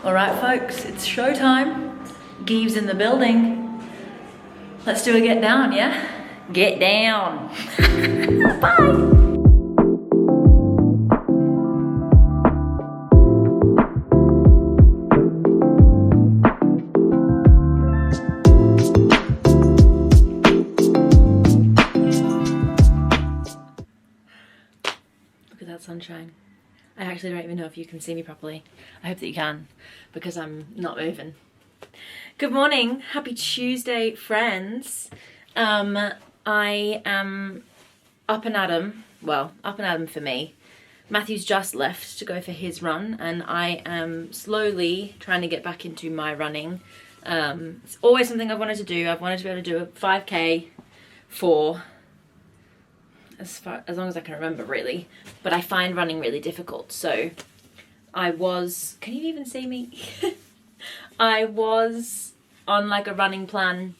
All right, folks, it's showtime. Geeves in the building. Let's do a get down, yeah? Get down. Bye. Look at that sunshine. I actually don't even know if you can see me properly. I hope that you can, because I'm not moving. Good morning, happy Tuesday, friends. I am up and at 'em. Well, up and at 'em for me. Matthew's just left to go for his run, and I am slowly trying to get back into my running. It's always something I've wanted to do. I've wanted to be able to do a 5K for as long as I can remember, really, but I find running really difficult. So can you even see me? I was on like a running plan,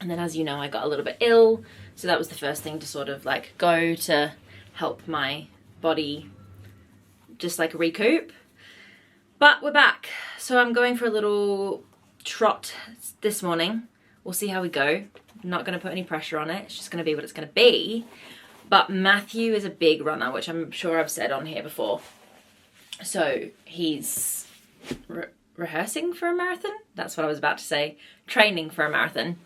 and then, as you know, I got a little bit ill, so that was the first thing to sort of like go to help my body just like recoup. But we're back, so I'm going for a little trot this morning. We'll see how we go. I'm not going to put any pressure on it. It's just going to be what it's going to be. But Matthew is a big runner, which I'm sure I've said on here before. So he's rehearsing for a marathon? That's what I was about to say. Training for a marathon.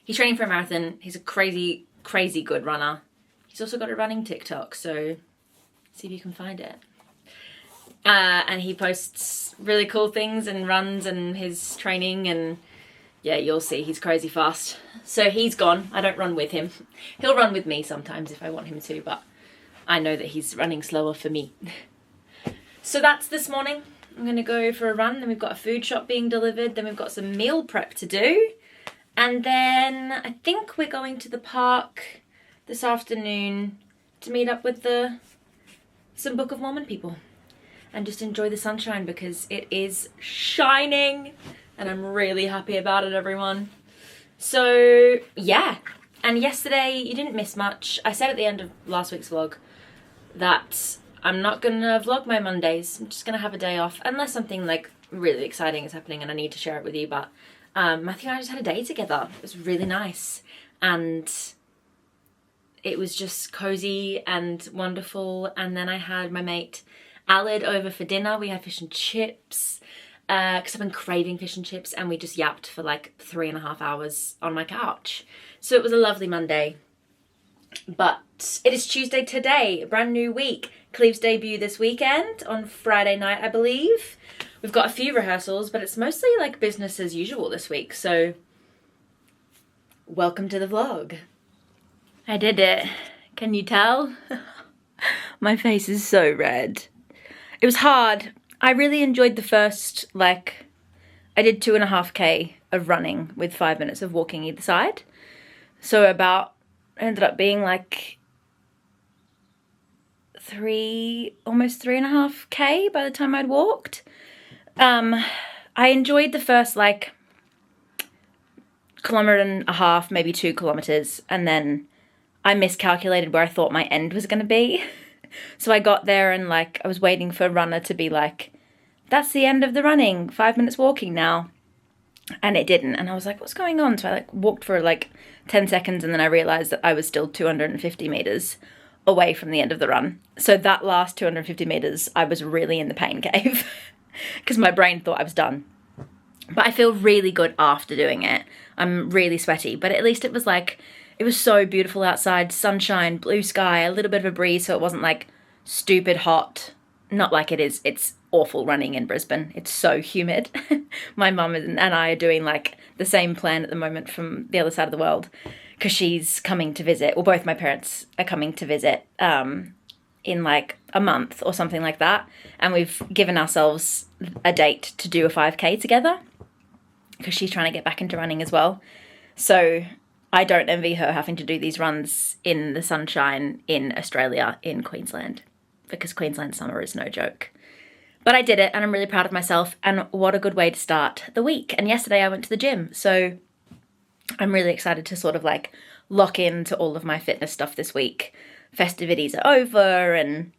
He's training for a marathon. He's a crazy, crazy good runner. He's also got a running TikTok, so see if you can find it. And he posts really cool things and runs and his training, and yeah, you'll see, he's crazy fast. So he's gone. I don't run with him. He'll run with me sometimes if I want him to, but I know that he's running slower for me. So that's this morning. I'm going to go for a run. Then we've got a food shop being delivered. Then we've got some meal prep to do. And then I think we're going to the park this afternoon to meet up with some Book of Mormon people and just enjoy the sunshine, because it is shining. And I'm really happy about it, everyone. So, yeah. And yesterday, you didn't miss much. I said at the end of last week's vlog that I'm not going to vlog my Mondays. I'm just going to have a day off, unless something like really exciting is happening and I need to share it with you. But Matthew and I just had a day together. It was really nice. And it was just cozy and wonderful. And then I had my mate Alid over for dinner. We had fish and chips. Because I've been craving fish and chips, and we just yapped for like 3.5 hours on my couch. So it was a lovely Monday. But it is Tuesday today, a brand new week. CLEVES debut this weekend on Friday night, I believe. We've got a few rehearsals, but it's mostly like business as usual this week. So welcome to the vlog. I did it. Can you tell? My face is so red. It was hard. I really enjoyed the first, I did 2.5K of running with 5 minutes of walking either side. So ended up being like almost 3.5K by the time I'd walked. I enjoyed the first 1.5 kilometers, maybe 2 kilometers, and then I miscalculated where I thought my end was going to be. So I got there and I was waiting for a runner to be like, that's the end of the running, 5 minutes walking now. And it didn't. And I was like, what's going on? So I walked for 10 seconds, and then I realized that I was still 250 meters away from the end of the run. So that last 250 meters, I was really in the pain cave because my brain thought I was done. But I feel really good after doing it. I'm really sweaty, but at least it was it was so beautiful outside, sunshine, blue sky, a little bit of a breeze, so it wasn't stupid hot. Not like it is. It's awful running in Brisbane. It's so humid. My mum and I are doing the same plan at the moment from the other side of the world, because she's coming to visit. Well, both my parents are coming to visit in a month or something like that. And we've given ourselves a date to do a 5K together, because she's trying to get back into running as well. So I don't envy her having to do these runs in the sunshine in Australia, in Queensland, because Queensland summer is no joke. But I did it, and I'm really proud of myself, and what a good way to start the week. And yesterday I went to the gym, so I'm really excited to sort of lock into all of my fitness stuff this week. Festivities are over, and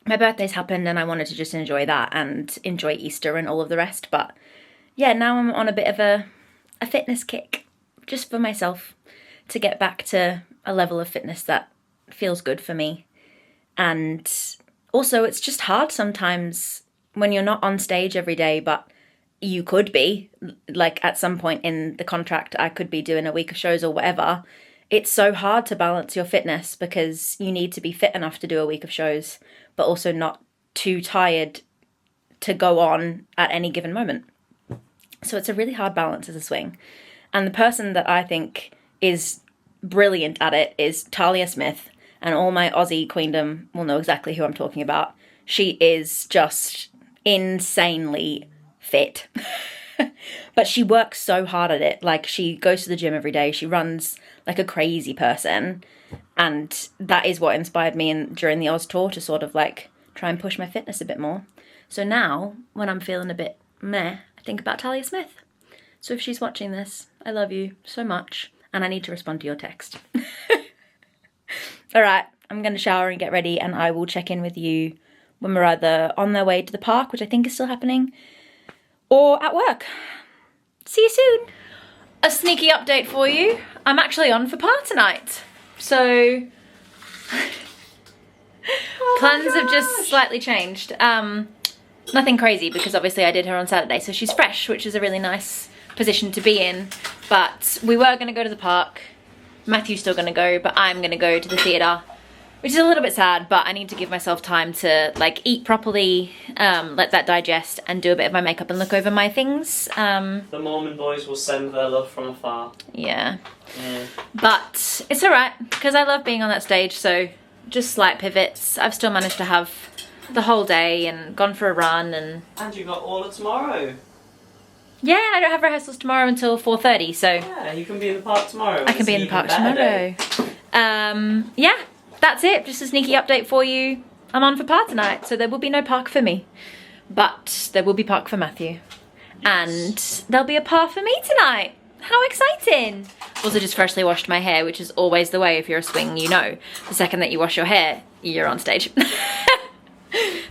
my birthday's happened and I wanted to just enjoy that and enjoy Easter and all of the rest. But yeah, now I'm on a bit of a fitness kick just for myself to get back to a level of fitness that feels good for me. And also it's just hard sometimes when you're not on stage every day, but you could be, like at some point in the contract, I could be doing a week of shows or whatever. It's so hard to balance your fitness because you need to be fit enough to do a week of shows, but also not too tired to go on at any given moment. So it's a really hard balance as a swing. And the person that I think is brilliant at it is Talia Smith, and all my Aussie queendom will know exactly who I'm talking about. She is just insanely fit. But she works so hard at it. Like, she goes to the gym every day. She runs like a crazy person. And that is what inspired me during the Oz tour to sort of like try and push my fitness a bit more. So now, when I'm feeling a bit meh, I think about Talia Smith. So if she's watching this, I love you so much. And I need to respond to your text. All right, I'm going to shower and get ready, and I will check in with you when we're either on their way to the park, which I think is still happening, or at work. See you soon. A sneaky update for you. I'm actually on for par tonight. So plans have just slightly changed. Nothing crazy because obviously I did her on Saturday, so she's fresh, which is a really nice position to be in. But we were going to go to the park. Matthew's still going to go, but I'm going to go to the theatre, which is a little bit sad, but I need to give myself time to like eat properly, let that digest, and do a bit of my makeup and look over my things. The Mormon boys will send their love from afar. Yeah. But it's alright, because I love being on that stage, so just slight pivots. I've still managed to have the whole day and gone for a run. And you got all of tomorrow. Yeah, I don't have rehearsals tomorrow until 4:30, so yeah, you can be in the park tomorrow. I can be in the park tomorrow. Yeah, that's it. Just a sneaky update for you. I'm on for par tonight, so there will be no park for me, but there will be park for Matthew. Yes. And there'll be a par for me tonight. How exciting! Also just freshly washed my hair, which is always the way if you're a swing, you know. The second that you wash your hair, you're on stage.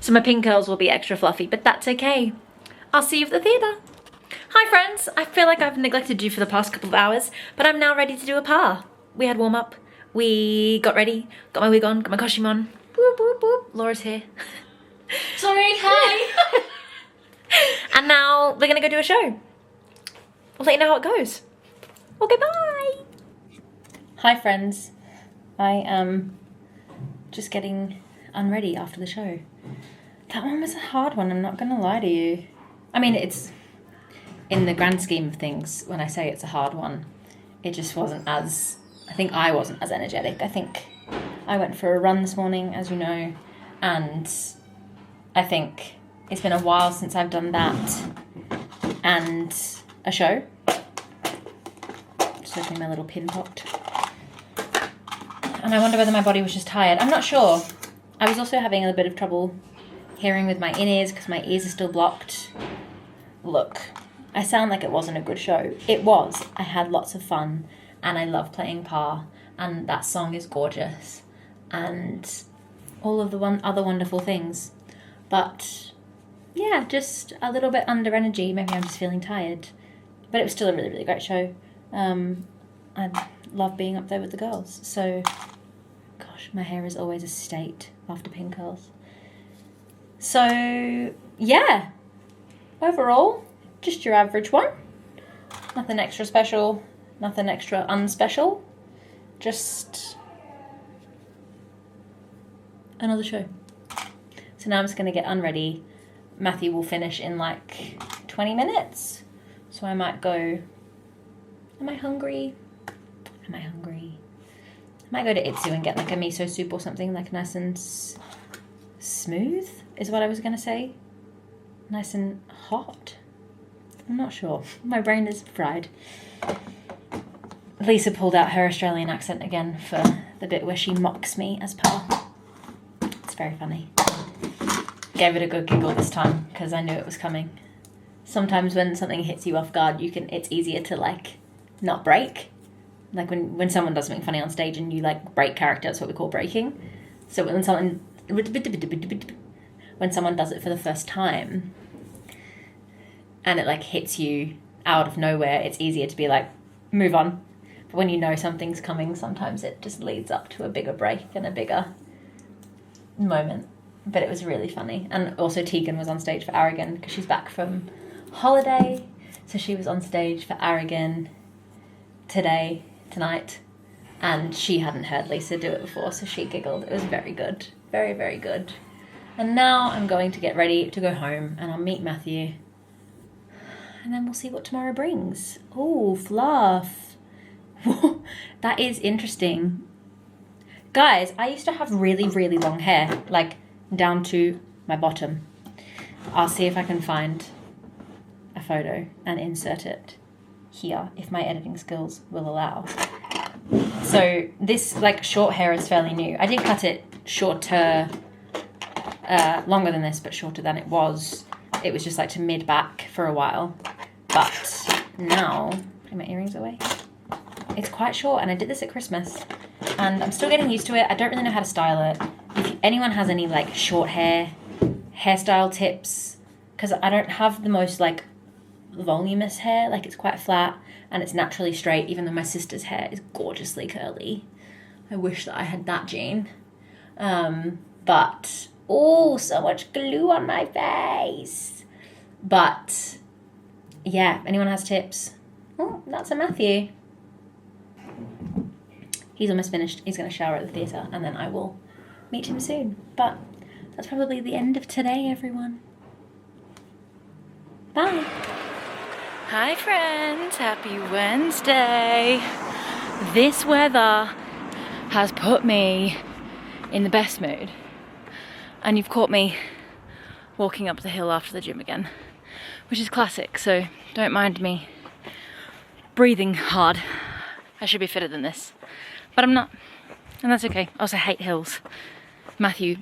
So my pink curls will be extra fluffy, but that's okay. I'll see you at the theatre. Hi friends, I feel like I've neglected you for the past couple of hours, but I'm now ready to do a par. We had warm up, we got ready, got my wig on, got my costume on. Boop, boop, boop. Laura's here. Sorry, hi. And now we're gonna go do a show. We'll let you know how it goes. Okay, bye. Hi friends, I am just getting unready after the show. That one was a hard one, I'm not gonna lie to you. I mean, it's, in the grand scheme of things, when I say it's a hard one, it just wasn't as, I think I wasn't as energetic. I think I went for a run this morning, as you know, and I think it's been a while since I've done that and a show. Just opening my little pin pot. And I wonder whether my body was just tired. I'm not sure. I was also having a bit of trouble hearing with my in-ears because my ears are still blocked. Look, I sound like it wasn't a good show. It was. I had lots of fun and I love playing par, and that song is gorgeous and all of the other wonderful things. But yeah, just a little bit under energy. Maybe I'm just feeling tired. But it was still a really, really great show. I love being up there with the girls. So, gosh, my hair is always a state after pin curls. So, yeah. Overall, just your average one. Nothing extra special, nothing extra unspecial. Just another show. So now I'm just going to get unready. Matthew will finish in like 20 minutes. So I might go, am I hungry? Am I hungry? I might go to Itsu and get like a miso soup or something, like nice and smooth is what I was going to say. Nice and hot. I'm not sure. My brain is fried. Leesa pulled out her Australian accent again for the bit where she mocks me as par. It's very funny. Gave it a good giggle this time because I knew it was coming. Sometimes when something hits you off guard, it's easier to like not break. Like when someone does something funny on stage and you like break character, that's what we call breaking. So when someone when someone does it for the first time and it like hits you out of nowhere, it's easier to be like, move on. But when you know something's coming, sometimes it just leads up to a bigger break and a bigger moment. But it was really funny. And also Tegan was on stage for Aragon because she's back from holiday. So she was on stage for Aragon tonight. And she hadn't heard Leesa do it before, so she giggled. It was very good. Very, very good. And now I'm going to get ready to go home and I'll meet Matthew. And then we'll see what tomorrow brings. Oh, fluff. That is interesting. Guys, I used to have really, really long hair, like down to my bottom. I'll see if I can find a photo and insert it here if my editing skills will allow. So this like short hair is fairly new. I did cut it shorter, longer than this, but shorter than it was. It was just like to mid back for a while. But now, put my earrings away. It's quite short and I did this at Christmas. And I'm still getting used to it. I don't really know how to style it. If anyone has any like short hairstyle tips, because I don't have the most like voluminous hair. Like it's quite flat and it's naturally straight, even though my sister's hair is gorgeously curly. I wish that I had that gene. But, oh, so much glue on my face. But, yeah, if anyone has tips. Oh, that's a Matthew. He's almost finished. He's going to shower at the theatre and then I will meet him soon. But that's probably the end of today, everyone. Bye. Hi, friends. Happy Wednesday. This weather has put me in the best mood. And you've caught me walking up the hill after the gym again, which is classic, so don't mind me breathing hard. I should be fitter than this. But I'm not, and that's okay. I also hate hills. Matthew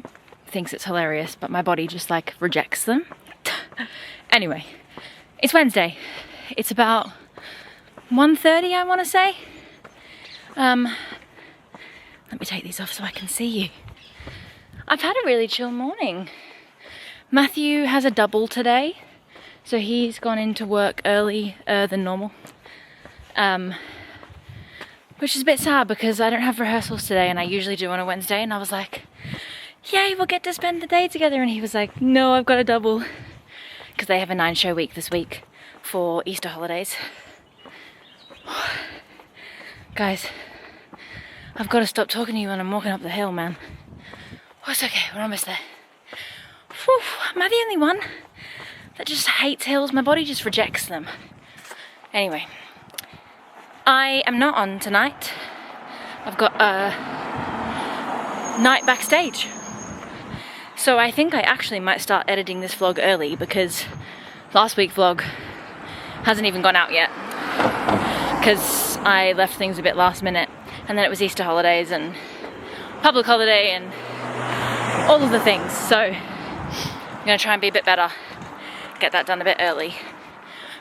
thinks it's hilarious, but my body just like rejects them. Anyway, it's Wednesday. It's about 1:30, I want to say. Let me take these off so I can see you. I've had a really chill morning. Matthew has a double today, so he's gone into work earlier than normal. Which is a bit sad because I don't have rehearsals today and I usually do on a Wednesday, and I was like, yay, we'll get to spend the day together. And he was like, no, I've got a double. Because they have a 9-show week this week for Easter holidays. Guys, I've got to stop talking to you when I'm walking up the hill, man. Oh, it's okay, we're almost there. Whew, am I the only one that just hates hills? My body just rejects them. Anyway. I am not on tonight. I've got a night backstage. So I think I actually might start editing this vlog early because last week's vlog hasn't even gone out yet. Because I left things a bit last minute and then it was Easter holidays and public holiday and all of the things. So I'm gonna try and be a bit better, get that done a bit early.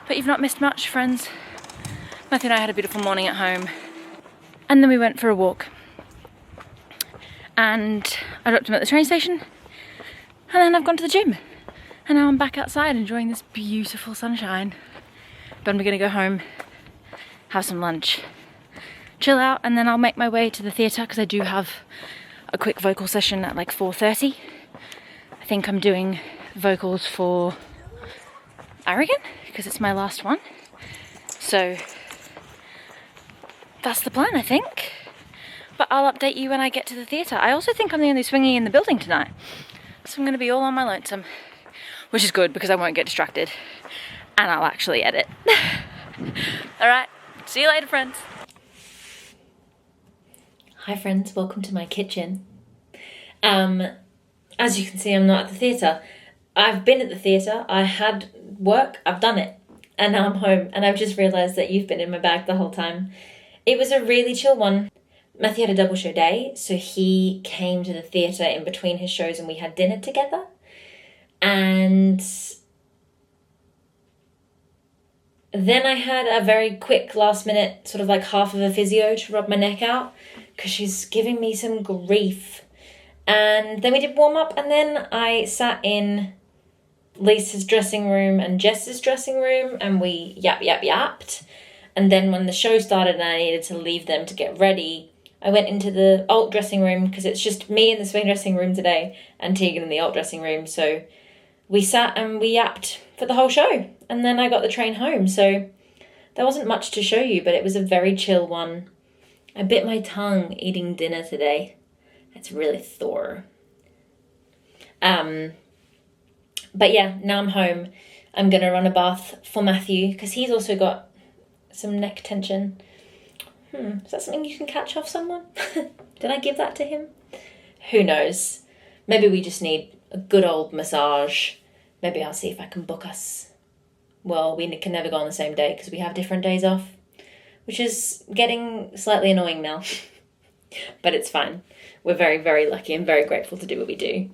But you've not missed much, friends. Matthew and I had a beautiful morning at home and then we went for a walk and I dropped him at the train station and then I've gone to the gym and now I'm back outside enjoying this beautiful sunshine. But I'm gonna go home, have some lunch, chill out, and then I'll make my way to the theatre because I do have a quick vocal session at like 4:30. I think I'm doing vocals for Aragon because it's my last one. So that's the plan, I think. But I'll update you when I get to the theatre. I also think I'm the only swingy in the building tonight. So I'm going to be all on my lonesome. Which is good because I won't get distracted. And I'll actually edit. Alright, see you later, friends. Hi friends, welcome to my kitchen. As you can see, I'm not at the theatre. I've been at the theatre, I had work, I've done it. And now I'm home and I've just realised that you've been in my bag the whole time. It was a really chill one. Matthew had a double show day, so he came to the theatre in between his shows and we had dinner together. And then I had a very quick last minute, sort of like half of a physio to rub my neck out because she's giving me some grief. And then we did warm up, and then I sat in Leesa's dressing room and Jess's dressing room, and we yapped. And then when the show started and I needed to leave them to get ready, I went into the alt dressing room, because it's just me in the swing dressing room today and Tegan in the alt dressing room. So we sat and we yapped for the whole show. And then I got the train home. So there wasn't much to show you, but it was a very chill one. I bit my tongue eating dinner today. It's really Thor. But yeah, now I'm home. I'm going to run a bath for Matthew, because he's also got some neck tension. Is that something you can catch off someone? Did I give that to him? Who knows? Maybe we just need a good old massage. Maybe I'll see if I can book us. Well, we can never go on the same day because we have different days off, which is getting slightly annoying now. But it's fine. We're very, very lucky and very grateful to do what we do.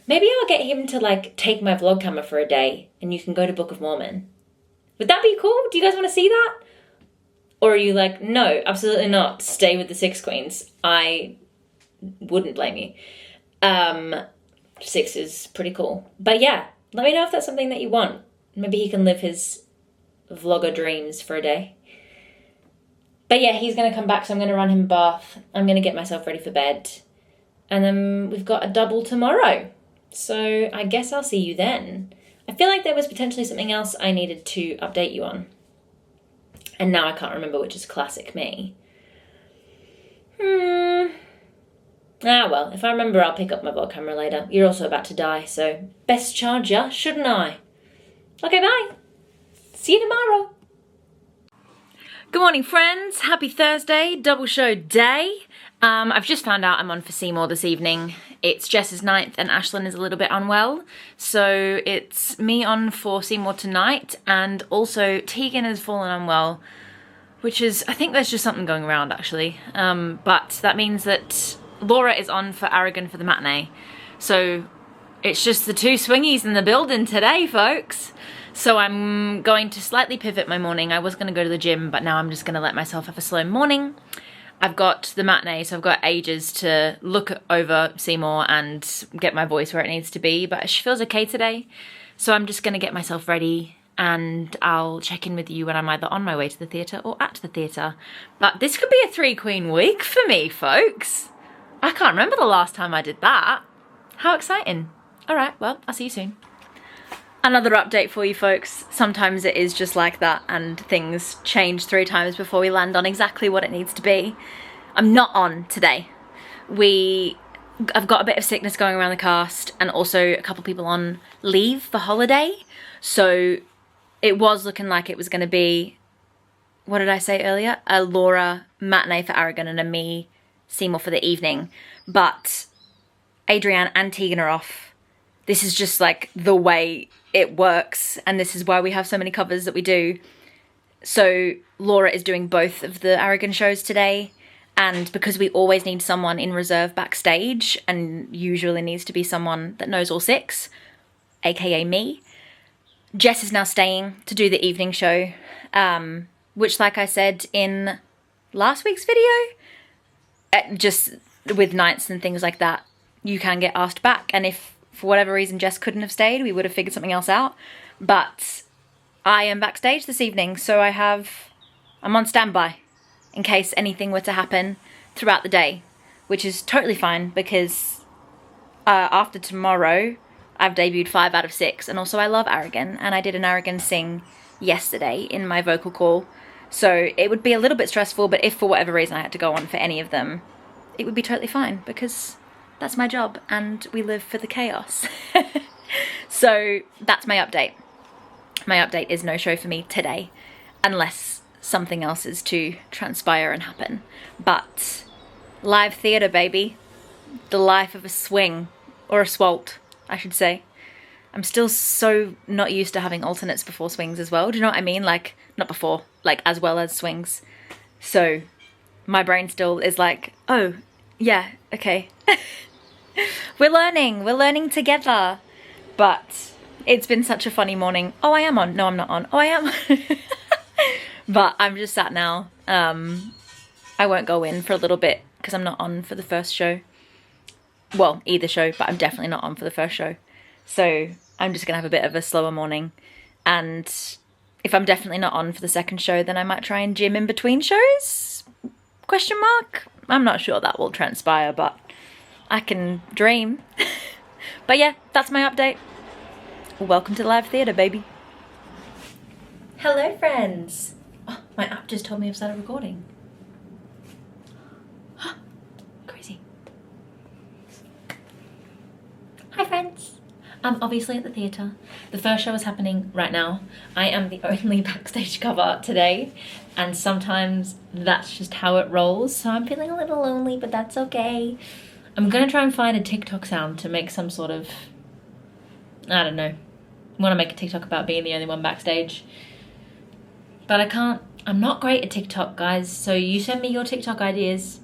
Maybe I'll get him to take my vlog camera for a day and you can go to Book of Mormon. Would that be cool? Do you guys want to see that? Or are you like, no, absolutely not. Stay with the Six Queens. I wouldn't blame you. 6 is pretty cool. But yeah, let me know if that's something that you want. Maybe he can live his vlogger dreams for a day. But yeah, he's going to come back, so I'm going to run him a bath. I'm going to get myself ready for bed. And then we've got a double tomorrow. So I guess I'll see you then. I feel like there was potentially something else I needed to update you on. And now I can't remember, which is classic me. Ah, well, if I remember, I'll pick up my vlog camera later. You're also about to die, so best charge ya, shouldn't I? Okay, bye. See you tomorrow. Good morning, friends. Happy Thursday, double show day. I've just found out I'm on for Seymour this evening. It's Jess's 9th and Ashlyn is a little bit unwell. So it's me on for Seymour tonight, and also Tegan has fallen unwell, which is, I think there's just something going around actually. But that means that Laura is on for Aragon for the matinee. So it's just the two swingies in the building today, folks. So I'm going to slightly pivot my morning. I was going to go to the gym, but now I'm just going to let myself have a slow morning. I've got the matinee, so I've got ages to look over Seymour and get my voice where it needs to be, but she feels okay today. So I'm just going to get myself ready, and I'll check in with you when I'm either on my way to the theatre or at the theatre. But this could be a 3-queen week for me, folks. I can't remember the last time I did that. How exciting. All right, well, I'll see you soon. Another update for you folks. Sometimes it is just like that and things change 3 times before we land on exactly what it needs to be. I'm not on today. I've got a bit of sickness going around the cast, and also a couple people on leave for holiday. So it was looking like it was going to be, what did I say earlier? A Laura matinee for Aragon and a me Seymour for the evening. But Adrienne and Tegan are off. This is just like the way it works, and this is why we have so many covers that we do. So Laura is doing both of the Aragon shows today, and because we always need someone in reserve backstage, and usually needs to be someone that knows all 6, aka me, Jess is now staying to do the evening show, which, like I said in last week's video, just with nights and things like that, you can get asked back, and if for whatever reason Jess couldn't have stayed, we would have figured something else out. But I am backstage this evening, so I'm on standby in case anything were to happen throughout the day, which is totally fine because after tomorrow I've debuted 5 out of 6, and also I love Aragon, and I did an Aragon sing yesterday in my vocal call, so it would be a little bit stressful, but if for whatever reason I had to go on for any of them, it would be totally fine because that's my job and we live for the chaos. So that's my update. My update is no show for me today, unless something else is to transpire and happen. But live theatre, baby. The life of a swing, or a swalt, I should say. I'm still so not used to having alternates before swings as well. Do you know what I mean? Like, not before, like as well as swings. So my brain still is like, oh, yeah, okay. We're learning together. But it's been such a funny morning. Oh, I am on. No, I'm not on. Oh, I am. But I'm just sat now. I won't go in for a little bit because I'm not on for the first show. well, either show, but I'm definitely not on for the first show. So I'm just going to have a bit of a slower morning. And if I'm definitely not on for the second show, then I might try and gym in between shows? Question mark? I'm not sure that will transpire, but I can dream. But yeah, that's my update. Welcome to live theatre, baby. Hello, friends. Oh, my app just told me I've started recording. Crazy. Hi, friends. I'm obviously at the theatre. The first show is happening right now. I am the only backstage cover today, and sometimes that's just how it rolls, so I'm feeling a little lonely, but that's okay. I'm gonna try and find a TikTok sound to make some sort of, I don't know. I want to make a TikTok about being the only one backstage. But I can't. I'm not great at TikTok, guys, so you send me your TikTok ideas.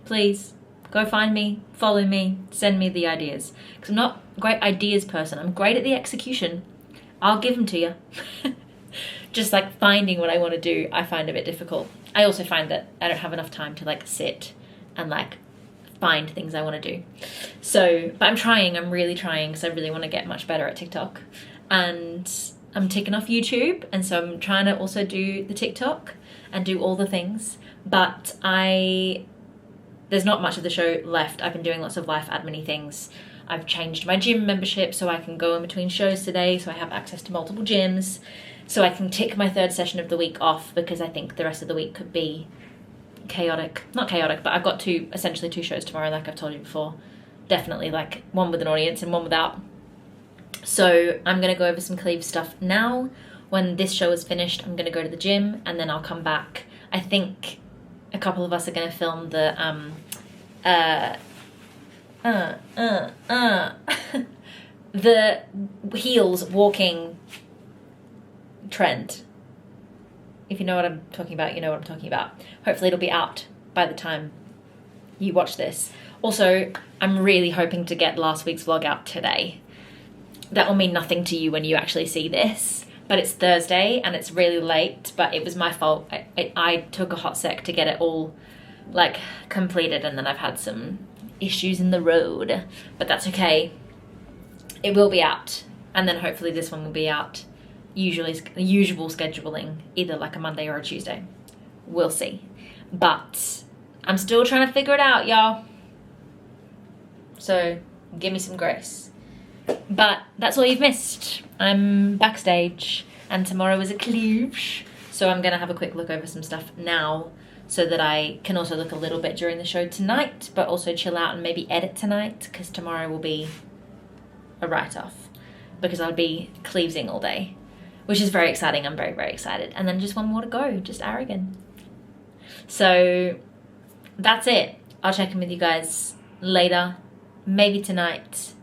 Please, go find me, follow me, send me the ideas. Because I'm not a great ideas person. I'm great at the execution. I'll give them to you. Just like finding what I want to do, I find a bit difficult. I also find that I don't have enough time to like sit and like find things I want to do. So, but I'm trying, I'm really trying, because I really want to get much better at TikTok. And I'm ticking off YouTube, and so I'm trying to also do the TikTok and do all the things. But there's not much of the show left. I've been doing lots of life admin-y things. I've changed my gym membership so I can go in between shows today, so I have access to multiple gyms, so I can tick my third session of the week off, because I think the rest of the week could be chaotic. Not chaotic, but I've got essentially two shows tomorrow, like I've told you before. Definitely like one with an audience and one without. So I'm going to go over some Cleves stuff now. When this show is finished, I'm going to go to the gym, and then I'll come back. I think a couple of us are going to film the the heels walking trend. If you know what I'm talking about, you know what I'm talking about. Hopefully it'll be out by the time you watch this. Also, I'm really hoping to get last week's vlog out today. That will mean nothing to you when you actually see this, but it's Thursday and it's really late, but it was my fault. I took a hot sec to get it all like completed, and then I've had some issues in the road, but that's okay. It will be out, and then hopefully this one will be out. Usual scheduling, either like a Monday or a Tuesday. We'll see. But I'm still trying to figure it out, y'all. So give me some grace. But that's all you've missed. I'm backstage, and tomorrow is a CLEVES, so I'm gonna have a quick look over some stuff now, so that I can also look a little bit during the show tonight, but also chill out and maybe edit tonight, because tomorrow will be a write-off, because I'll be clevesing all day, which is very exciting. I'm very, very excited. And then just one more to go, just arrogant. So that's it. I'll check in with you guys later, maybe tonight.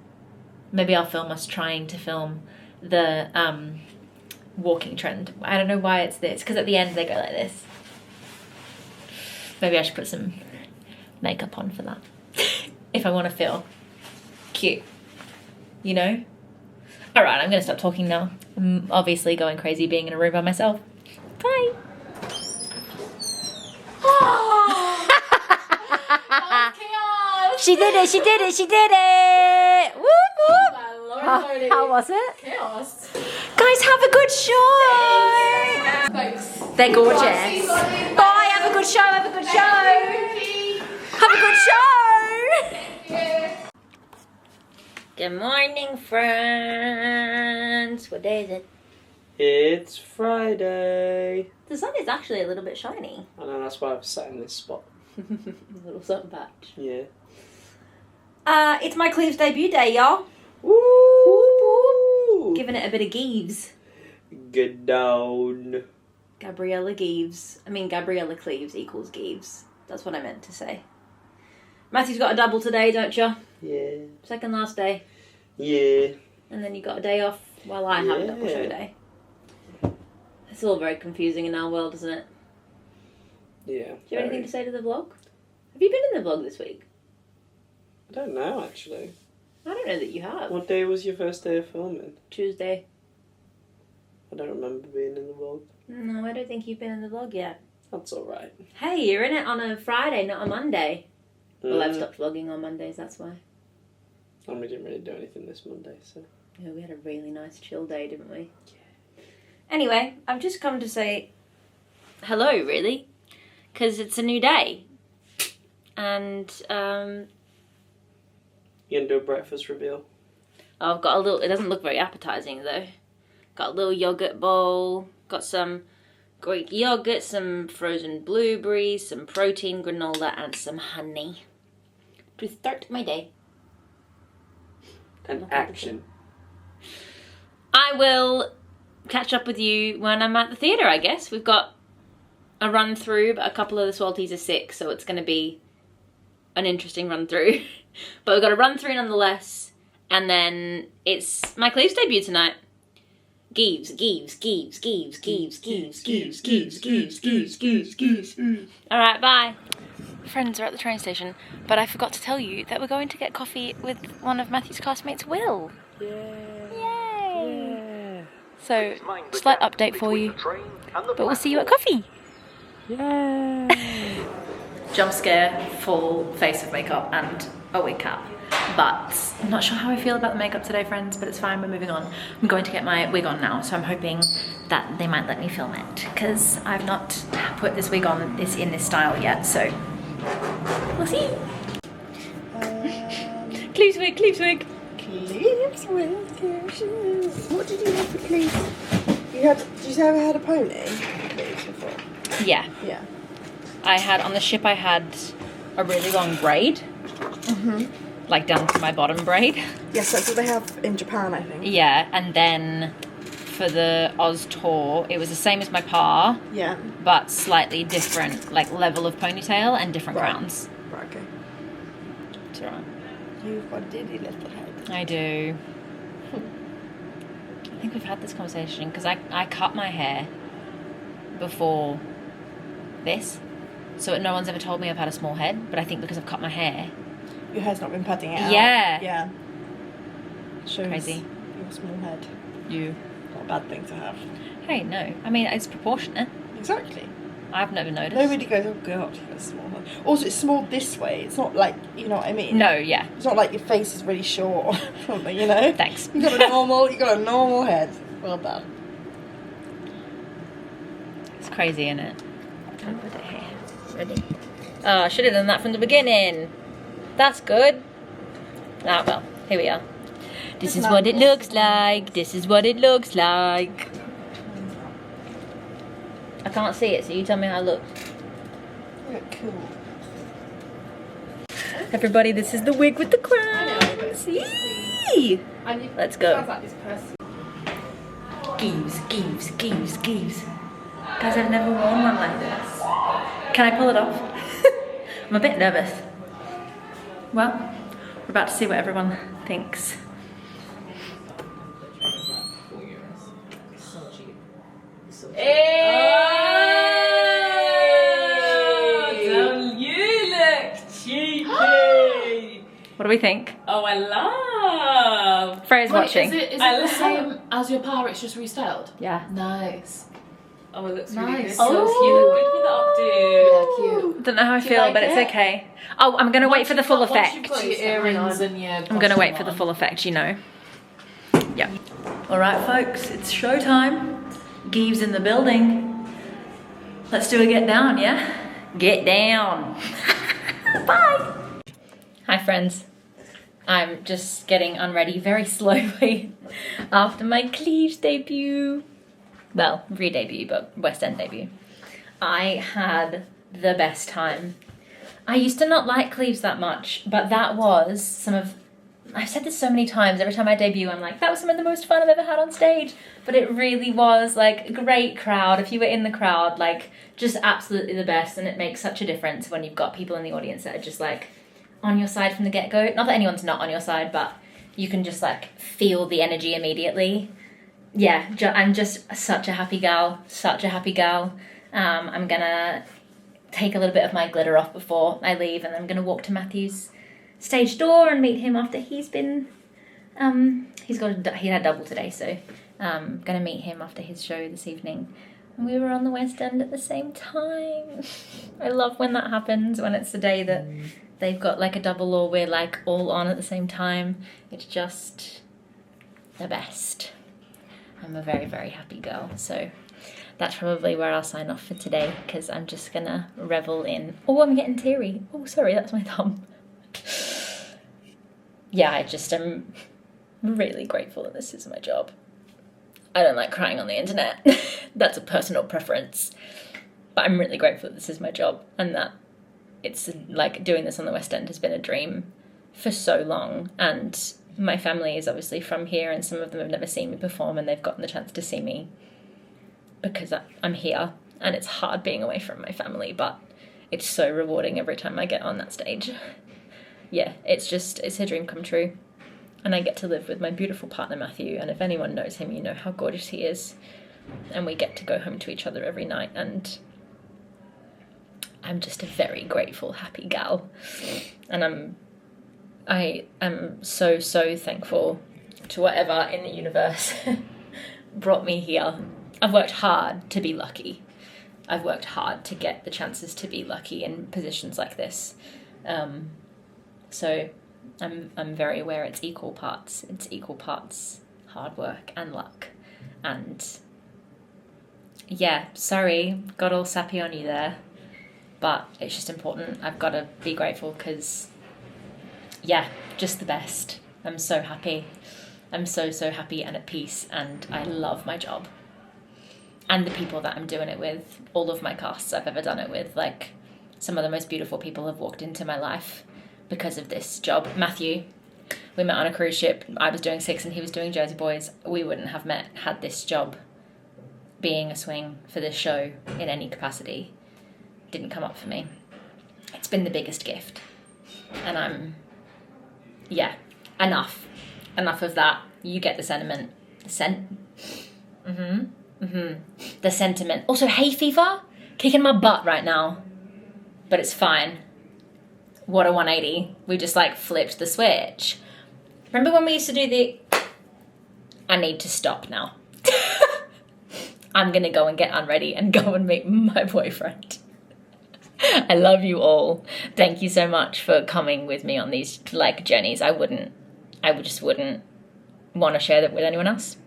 Maybe I'll film us trying to film the walking trend. I don't know why it's this, because at the end they go like this. Maybe I should put some makeup on for that. If I want to feel cute, you know? All right, I'm going to stop talking now. I'm obviously going crazy being in a room by myself. Bye. Oh, that was chaos. She did it, she did it, she did it. Whoop, whoop. My lord, How was it? chaos. Guys, have a good show. Thanks. They're gorgeous. Bye, have a good show, have a good show. Have a good show. Thank you. Good morning, friends. What day is it? It's Friday. The sun is actually a little bit shiny. I know, that's why I've sat in this spot. A little sun patch. Yeah. It's my Cleves debut day, y'all. Woo! Giving it a bit of Geeves. Get down. Gabriella Geeves. I mean, Gabriella Cleves equals Geeves. That's what I meant to say. Matthew's got a double today, don't you? Yeah. Second last day. Yeah. And then you got a day off while I have a double show Yeah. day. It's all very confusing in our world, isn't it? Yeah. Do you have anything to say to the vlog? Have you been in the vlog this week? I don't know, actually. I don't know that you have. What day was your first day of filming? Tuesday. I don't remember being in the vlog. No, I don't think you've been in the vlog yet. That's alright. Hey, you're in it on a Friday, not a Monday. Well, I've stopped vlogging on Mondays, that's why. And we didn't really do anything this Monday, so. Yeah, we had a really nice chill day, didn't we? Yeah. Anyway, I've just come to say hello, really, because it's a new day. And, You gonna do a breakfast reveal? I've got a little, it doesn't look very appetizing though. Got a little yogurt bowl, got some Greek yogurt, some frozen blueberries, some protein granola, and some honey to start my day. And action. I will catch up with you when I'm at the theatre, I guess. We've got a run through, but a couple of the Swalties are sick, so it's going to be an interesting run through. But we've got a run through nonetheless, and then it's my CLEVES debut tonight. Geeves. Alright, bye. Friends are at the train station, but I forgot to tell you that we're going to get coffee with one of Matthew's classmates, Will. Yay! So, slight update for you, but we'll see you at coffee. Yay! Jump scare, full face of makeup and a wig cap. But I'm not sure how I feel about the makeup today, friends, but it's fine, we're moving on. I'm going to get my wig on now, so I'm hoping that they might let me film it, because I've not put this wig on in this style yet, so we'll see. CLEVES wig, CLEVES wig. CLEVES wig, here she is. What did you have for CLEVES? Did you ever had a pony? CLEVES before? Yeah. Yeah. On the ship I had a really long braid. Like down to my bottom braid. Yes, that's what they have in Japan, I think. Yeah, and then for the Oz tour, it was the same as my pa. Yeah. But slightly different, like level of ponytail and different crowns. Right, okay. It's alright. You've got a diddy little head. I do. I think we've had this conversation because I cut my hair before this. So no one's ever told me I've had a small head, but I think because I've cut my hair. Your hair's not been padding it out. Yeah. Yeah. Shows Crazy. Your small head. You. Not a bad thing to have. Hey, no. I mean, it's proportionate. Exactly. I've never noticed. Nobody goes, oh god, you've got a small head. Also, it's small this way. It's not like, you know what I mean? No, yeah. It's not like your face is really short or something, you know? Thanks. You got a normal head. Well done. It's crazy, isn't it? I'll put it here. Ready? Oh, I should have done that from the beginning. That's good. Ah, well, here we are. This is what it looks like. This is what it looks like. I can't see it, so you tell me how it looks. You look cool. Everybody, this is the wig with the crown. I know, but See? Let's go. Sounds like this person. Geeves. Guys, I've never worn one like this. Can I pull it off? I'm a bit nervous. Well, we're about to see what everyone thinks. Hey! Don't you look cheeky? What do we think? Oh, I love. Freya's watching. Is it I the love- same as your power? It's just restyled. Yeah. Nice. Oh, it looks Nice. really good. So You look good for the updo. Yeah, cute. Don't know how I Do you feel, like but it's it? okay. Oh, I'm gonna wait for the full Once effect. you've got your earrings and your I'm gonna wait for the full effect, you know. Yeah. All right, folks, it's showtime. Geeves in the building. Let's do a get down, yeah? Get down. Bye. Hi, friends. I'm just getting unready very slowly after my CLEVES debut. Well, re-debut, but West End debut. I had the best time. I used to not like CLEVES that much, but that was some of... I've said this so many times, every time I debut I'm like, that was some of the most fun I've ever had on stage. But it really was like a great crowd. If you were in the crowd, like just absolutely the best. And it makes such a difference when you've got people in the audience that are just like on your side from the get-go. Not that anyone's not on your side, but you can just like feel the energy immediately. Yeah, I'm just such a happy gal, I'm gonna take a little bit of my glitter off before I leave, and I'm gonna walk to Matthew's stage door and meet him after he's been, he had a double today, so gonna meet him after his show this evening. And we were on the West End at the same time. I love when that happens, when it's the day that they've got like a double or we're like all on at the same time. It's just the best. I'm a very, very happy girl. So that's probably where I'll sign off for today because I'm just gonna revel in. Oh, I'm getting teary. Oh, sorry, that's my thumb. Yeah, I just am really grateful that this is my job. I don't like crying on the internet. That's a personal preference. But I'm really grateful that this is my job and that it's like doing this on the West End has been a dream for so long. And my family is obviously from here and some of them have never seen me perform and they've gotten the chance to see me because I'm here. And it's hard being away from my family, but it's so rewarding every time I get on that stage. Yeah, it's a dream come true. And I get to live with my beautiful partner, Matthew. And if anyone knows him, you know how gorgeous he is. And we get to go home to each other every night. And I'm just a very grateful, happy gal. And I am so, so thankful to whatever in the universe brought me here. I've worked hard to be lucky. I've worked hard to get the chances to be lucky in positions like this. So I'm very aware it's equal parts hard work and luck. And yeah, sorry, got all sappy on you there, but it's just important. I've got to be grateful because, yeah, just the best. I'm so happy. I'm so, so happy and at peace, and I love my job. And the people that I'm doing it with, all of my casts I've ever done it with, like some of the most beautiful people have walked into my life because of this job. Matthew, we met on a cruise ship. I was doing Six and he was doing Jersey Boys. We wouldn't have met had this job being a swing for this show in any capacity didn't come up for me. It's been the biggest gift. And enough of that. You get the sentiment. The sentiment. Also, hay fever, kicking my butt right now, but it's fine. What a 180. We just like flipped the switch. Remember when we used to do I need to stop now. I'm gonna go and get unready and go and meet my boyfriend. I love you all. Thank you so much for coming with me on these like journeys. I just wouldn't want to share that with anyone else.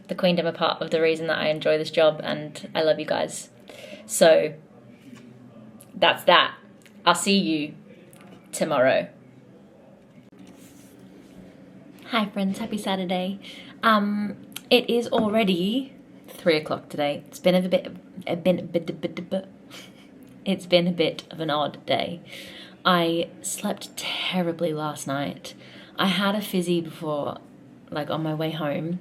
The Queendom are part of the reason that I enjoy this job, and I love you guys. So that's that. I'll see you tomorrow. Hi friends, happy Saturday. It is already 3 o'clock today. It's been a bit of an odd day. I slept terribly last night. I had a fizzy before, like on my way home,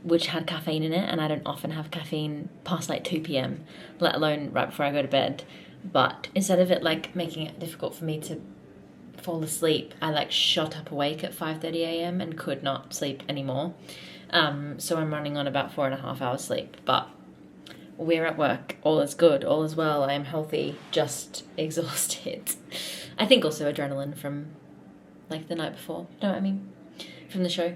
which had caffeine in it, and I don't often have caffeine past like 2 p.m, let alone right before I go to bed. But instead of it like making it difficult for me to fall asleep, I like shot up awake at 5:30 a.m. and could not sleep anymore. So I'm running on about 4.5 hours sleep, but we're at work. All is good, all is well. I am healthy, just exhausted. I think also adrenaline from like the night before, you know what I mean? From the show.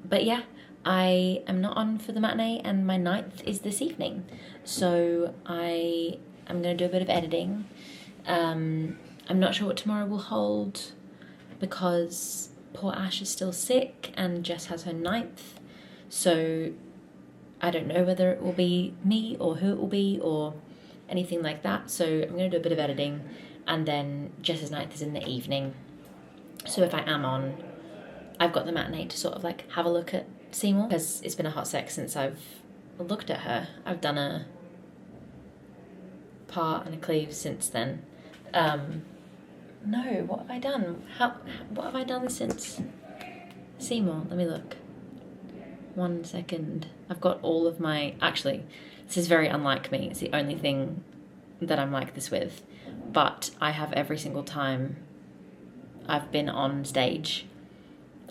But yeah, I am not on for the matinee and my 9th is this evening. So I am going to do a bit of editing. I'm not sure what tomorrow will hold because poor Ash is still sick and Jess has her 9th. So I don't know whether it will be me or who it will be or anything like that. So I'm going to do a bit of editing, and then Jess's 9th is in the evening. So if I am on, I've got the matinee to sort of like have a look at Seymour, because it's been a hot sec since I've looked at her. I've done a part and a cleave since then. No, what have I done? What have I done since Seymour? Let me look. 1 second. I've got all of my... Actually, this is very unlike me. It's the only thing that I'm like this with. But I have every single time I've been on stage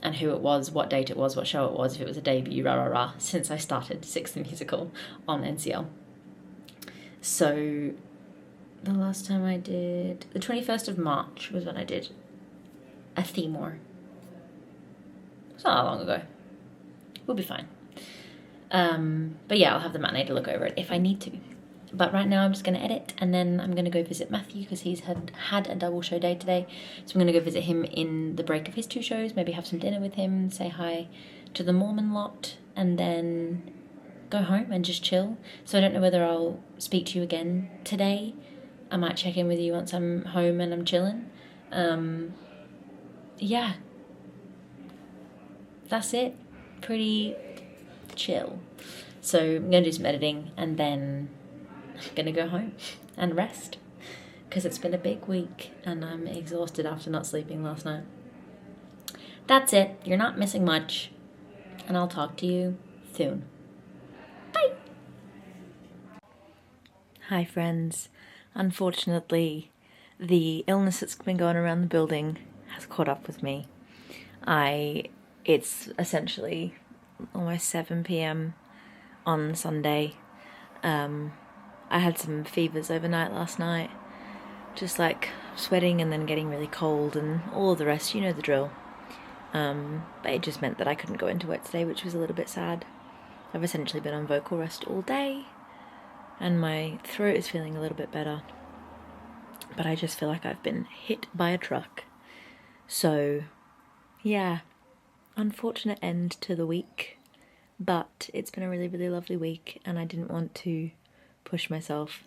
and who it was, what date it was, what show it was, if it was a debut, since I started Six the Musical on NCL. So the last time I did... The 21st of March was when I did a Seymour. It's not that long ago. We'll be fine. But yeah, I'll have the matinee to look over it if I need to. But right now I'm just going to edit, and then I'm going to go visit Matthew because he's had a double show day today. So I'm going to go visit him in the break of his 2 shows, maybe have some dinner with him, say hi to the Mormon lot, and then go home and just chill. So I don't know whether I'll speak to you again today. I might check in with you once I'm home and I'm chilling. Yeah. That's it. Pretty chill. So I'm going to do some editing, and then I'm going to go home and rest because it's been a big week and I'm exhausted after not sleeping last night. That's it. You're not missing much, and I'll talk to you soon. Bye. Hi friends. Unfortunately, the illness that's been going around the building has caught up with me. It's essentially almost 7 p.m. on Sunday. I had some fevers overnight last night, just like sweating and then getting really cold and all of the rest, you know the drill. But it just meant that I couldn't go into work today, which was a little bit sad. I've essentially been on vocal rest all day, and my throat is feeling a little bit better, but I just feel like I've been hit by a truck. So yeah, unfortunate end to the week, but it's been a really, really lovely week, and I didn't want to push myself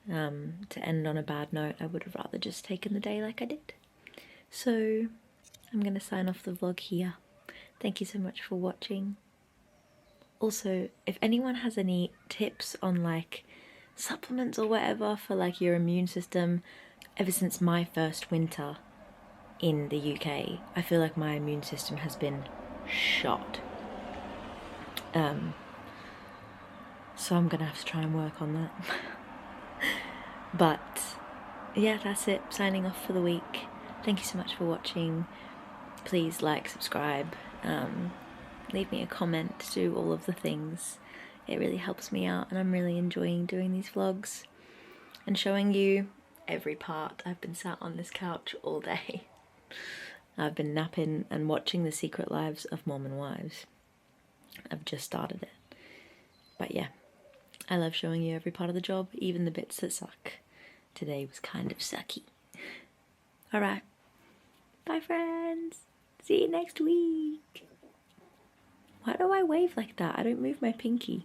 to end on a bad note. I would have rather just taken the day like I did. So I'm going to sign off the vlog here. Thank you so much for watching. Also, if anyone has any tips on like supplements or whatever for like your immune system, ever since my first winter in the UK, I feel like my immune system has been shot. So I'm gonna have to try and work on that. But yeah, that's it. Signing off for the week. Thank you so much for watching. Please like, subscribe, leave me a comment, do all of the things. It really helps me out, and I'm really enjoying doing these vlogs and showing you every part. I've been sat on this couch all day. I've been napping and watching The Secret Lives of Mormon Wives. I've just started it. But yeah, I love showing you every part of the job, even the bits that suck. Today was kind of sucky. Alright, bye friends. See you next week. Why do I wave like that? I don't move my pinky.